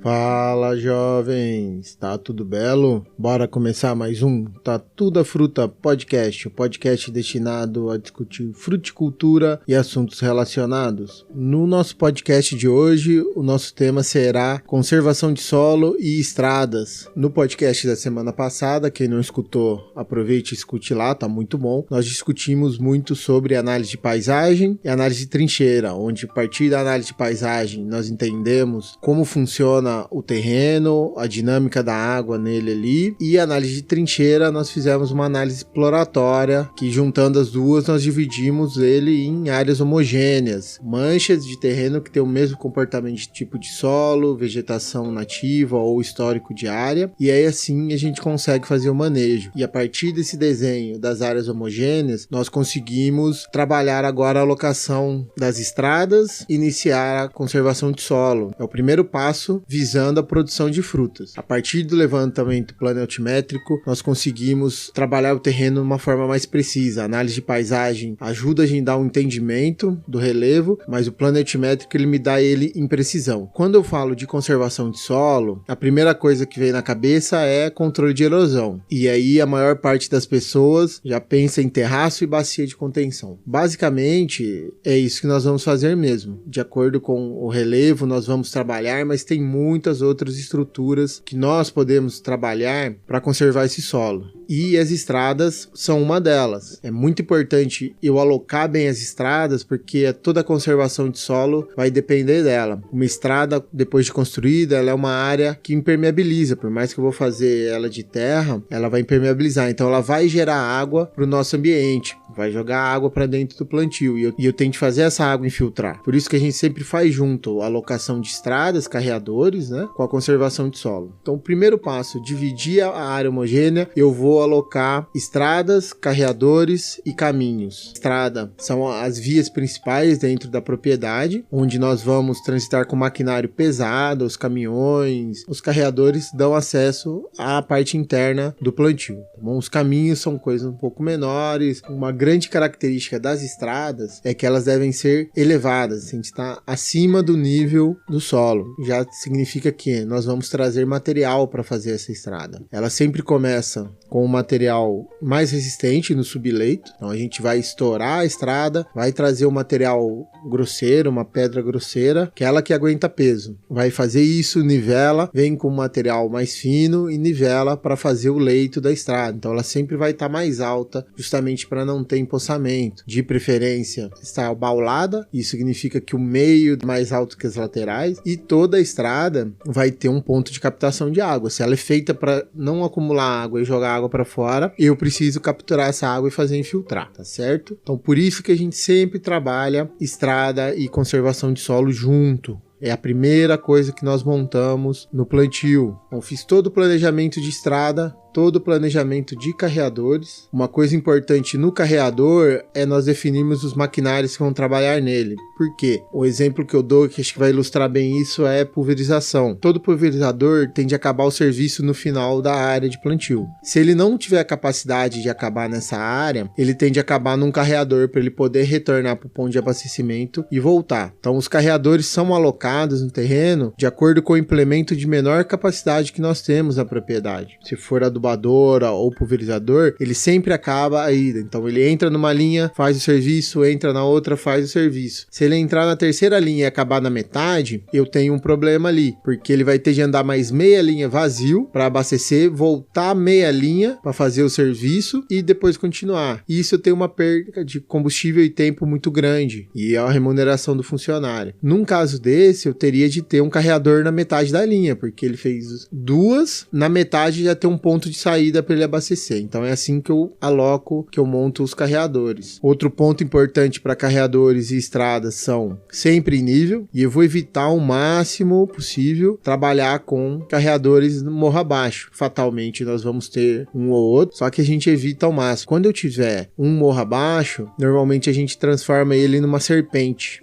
Fala, jovens, tá tudo belo? Bora começar mais um Tá Tudo a Fruta Podcast, o podcast destinado a discutir fruticultura e assuntos relacionados. No nosso podcast de hoje, o nosso tema será conservação de solo e estradas. No podcast da semana passada, quem não escutou, aproveite e escute lá, tá muito bom. Nós discutimos muito sobre análise de paisagem e análise de trincheira, onde a partir da análise de paisagem nós entendemos como funciona o terreno, a dinâmica da água nele ali, e a análise de trincheira nós fizemos uma análise exploratória que, juntando as duas, nós dividimos ele em áreas homogêneas, manchas de terreno que tem o mesmo comportamento de tipo de solo, vegetação nativa ou histórico de área, e aí assim a gente consegue fazer o manejo. E a partir desse desenho das áreas homogêneas, nós conseguimos trabalhar agora a alocação das estradas, iniciar a conservação de solo. É o primeiro passo visando a produção de frutas. A partir do levantamento planialtimétrico, nós conseguimos trabalhar o terreno de uma forma mais precisa. A análise de paisagem ajuda a gente a dar um entendimento do relevo, mas o planialtimétrico ele me dá ele em precisão. Quando eu falo de conservação de solo, a primeira coisa que vem na cabeça é controle de erosão. E aí a maior parte das pessoas já pensa em terraço e bacia de contenção. Basicamente, é isso que nós vamos fazer mesmo. De acordo com o relevo, nós vamos trabalhar, mas tem muitas outras estruturas que nós podemos trabalhar para conservar esse solo. E as estradas são uma delas. É muito importante eu alocar bem as estradas, porque toda a conservação de solo vai depender dela. Uma estrada, depois de construída, ela é uma área que impermeabiliza. Por mais que eu vou fazer ela de terra, ela vai impermeabilizar. Então ela vai gerar água para o nosso ambiente, vai jogar água para dentro do plantio. E eu tenho que fazer essa água infiltrar. Por isso que a gente sempre faz junto a alocação de estradas, carreadores, né, com a conservação de solo. Então o primeiro passo, dividir a área homogênea, eu vou alocar estradas, carreadores e caminhos. Estrada são as vias principais dentro da propriedade, onde nós vamos transitar com maquinário pesado, os caminhões. Os carreadores dão acesso à parte interna do plantio. Tá bom? Os caminhos são coisas um pouco menores. Uma grande característica das estradas é que elas devem ser elevadas, a gente está acima do nível do solo. Já significa que nós vamos trazer material para fazer essa estrada. Ela sempre começa com um material mais resistente no subleito, então a gente vai estourar a estrada, vai trazer um material grosseiro, uma pedra grosseira, que é ela que aguenta peso. Vai fazer isso, nivela, vem com um material mais fino e nivela para fazer o leito da estrada. Então ela sempre vai estar mais alta, justamente para não ter empossamento. De preferência, está baulada, isso significa que o meio é mais alto que as laterais, e toda a estrada vai ter um ponto de captação de água. Se ela é feita para não acumular água e jogar água para fora, eu preciso capturar essa água e fazer infiltrar, tá certo? Então por isso que a gente sempre trabalha estrada e conservação de solo junto. É a primeira coisa que nós montamos no plantio. Eu fiz todo o planejamento de estrada, todo o planejamento de carreadores. Uma coisa importante no carreador é nós definirmos os maquinários que vão trabalhar nele. Por quê? O exemplo que eu dou, que acho que vai ilustrar bem isso, é pulverização. Todo pulverizador tende a acabar o serviço no final da área de plantio. Se ele não tiver a capacidade de acabar nessa área, ele tende a acabar num carreador para ele poder retornar para o ponto de abastecimento e voltar. Então os carreadores são alocados no terreno de acordo com o implemento de menor capacidade que nós temos na propriedade. Se for adubadora ou pulverizador, ele sempre acaba a ida. Então ele entra numa linha, faz o serviço, entra na outra, faz o serviço. Se ele entrar na terceira linha e acabar na metade, eu tenho um problema ali, porque ele vai ter de andar mais meia linha vazio para abastecer, voltar meia linha para fazer o serviço e depois continuar. E isso tem uma perda de combustível e tempo muito grande, e é a remuneração do funcionário. Num caso desse, eu teria de ter um carreador na metade da linha, porque ele fez duas, na metade já tem um ponto de saída para ele abastecer. Então é assim que eu aloco, que eu monto os carreadores. Outro ponto importante para carreadores e estradas são sempre em nível, e eu vou evitar o máximo possível trabalhar com carreadores no morro abaixo. Fatalmente nós vamos ter um ou outro, só que a gente evita ao máximo. Quando eu tiver um morro abaixo, normalmente a gente transforma ele numa serpente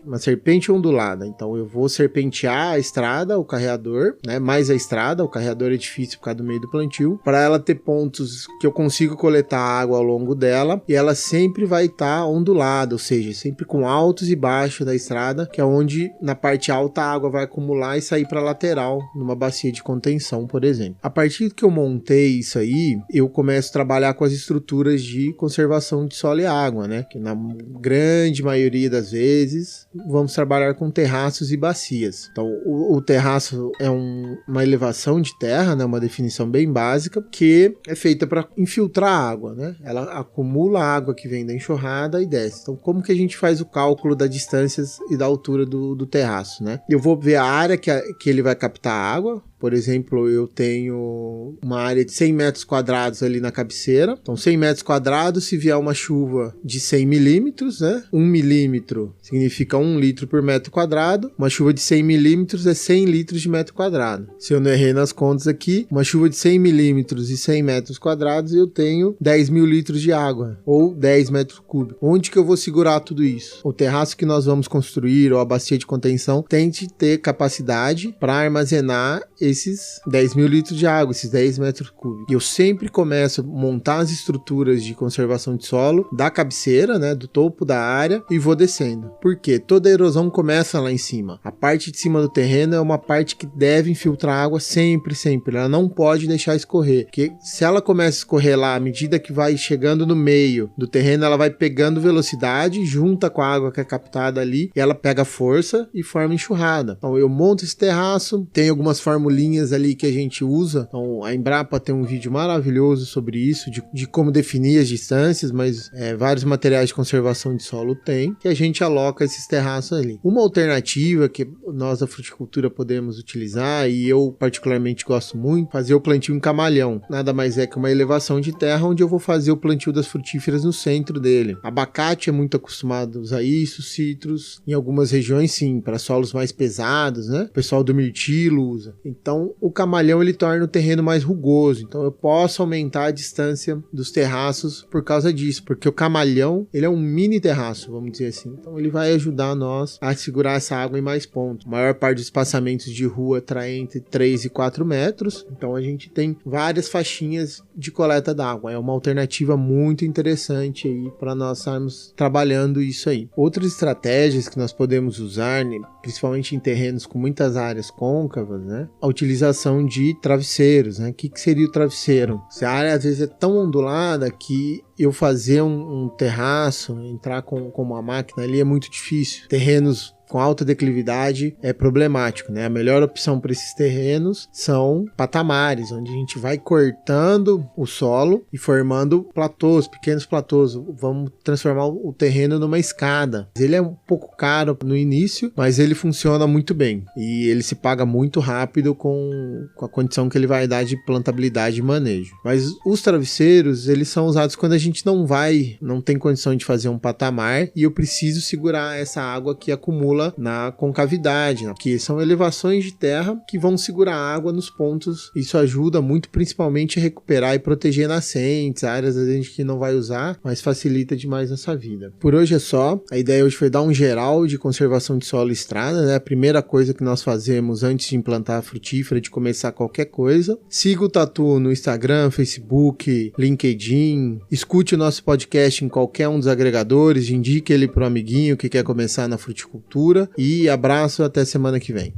ondulada. Então eu vou serpentear a estrada, o carreador, né, mais a estrada, o carreador é difícil por causa do meio do plantio, para ela ter pontos que eu consigo coletar água ao longo dela e ela sempre vai estar ondulada, ou seja, sempre com altos e baixos da estrada, que é onde na parte alta a água vai acumular e sair para a lateral, numa bacia de contenção, por exemplo. A partir que eu montei isso aí, eu começo a trabalhar com as estruturas de conservação de solo e água, né? Que na grande maioria das vezes vamos trabalhar com terraços e bacias. Então, o terraço é uma elevação de terra, né? Uma definição bem básica, que é feita para infiltrar a água, né? Ela acumula a água que vem da enxurrada e desce. Então, como que a gente faz o cálculo das distâncias e da altura do terraço, né? Eu vou ver a área que ele vai captar a água. Por exemplo, eu tenho uma área de 100 metros quadrados ali na cabeceira. Então, 100 metros quadrados, se vier uma chuva de 100 milímetros, né? 1 milímetro significa 1 litro por metro quadrado. Uma chuva de 100 milímetros é 100 litros de metro quadrado. Se eu não errei nas contas aqui, uma chuva de 100 milímetros e 100 metros quadrados, eu tenho 10 mil litros de água, ou 10 metros cúbicos. Onde que eu vou segurar tudo isso? O terraço que nós vamos construir, ou a bacia de contenção, tem que ter capacidade para armazenar esses 10 mil litros de água, esses 10 metros cúbicos. E eu sempre começo a montar as estruturas de conservação de solo da cabeceira, né, do topo da área, e vou descendo. Por quê? Toda a erosão começa lá em cima. A parte de cima do terreno é uma parte que deve infiltrar água sempre, sempre. Ela não pode deixar escorrer, porque se ela começa a escorrer lá, à medida que vai chegando no meio do terreno, ela vai pegando velocidade, junta com a água que é captada ali, e ela pega força e forma enxurrada. Então eu monto esse terraço, tem algumas formulinhas ali que a gente usa. Então a Embrapa tem um vídeo maravilhoso sobre isso, de como definir as distâncias, mas vários materiais de conservação de solo tem, que a gente aloca esses terraços ali. Uma alternativa que nós da fruticultura podemos utilizar, e eu particularmente gosto muito, fazer o plantio em camalhão. Nada mais é que uma elevação de terra onde eu vou fazer o plantio das frutíferas no centro dele. Abacate é muito acostumado a usar isso, citros, em algumas regiões sim, para solos mais pesados, né? O pessoal do mirtilo usa. Então o camalhão ele torna o terreno mais rugoso, então eu posso aumentar a distância dos terraços por causa disso, porque o camalhão ele é um mini terraço, vamos dizer assim, então ele vai ajudar nós a segurar essa água em mais pontos. A maior parte dos espaçamentos de rua está entre 3 e 4 metros, então a gente tem várias faixinhas de coleta d'água, é uma alternativa muito interessante aí para nós estarmos trabalhando isso aí. Outras estratégias que nós podemos usar, né, principalmente em terrenos com muitas áreas côncavas, né, a utilização de travesseiros, né? O que seria o travesseiro? Se a área às vezes é tão ondulada que eu fazer um terraço, entrar com uma máquina ali é muito difícil. Terrenos com alta declividade é problemático, né? A melhor opção para esses terrenos são patamares, onde a gente vai cortando o solo e formando platôs, pequenos platôs. Vamos transformar o terreno numa escada. Ele é um pouco caro no início, mas ele funciona muito bem. E ele se paga muito rápido com a condição que ele vai dar de plantabilidade e manejo. Mas os travesseiros, eles são usados quando a gente não tem condição de fazer um patamar e eu preciso segurar essa água que acumula na concavidade, né? Que são elevações de terra que vão segurar a água nos pontos. Isso ajuda muito, principalmente a recuperar e proteger nascentes, áreas a gente que não vai usar, mas facilita demais nossa vida. Por hoje é só. A ideia hoje foi dar um geral de conservação de solo e estrada, né? A primeira coisa que nós fazemos antes de implantar a frutífera, de começar qualquer coisa. Siga o Tatu no Instagram, Facebook, LinkedIn. Escute o nosso podcast em qualquer um dos agregadores, indique ele para o amiguinho que quer começar na fruticultura. E abraço, até semana que vem.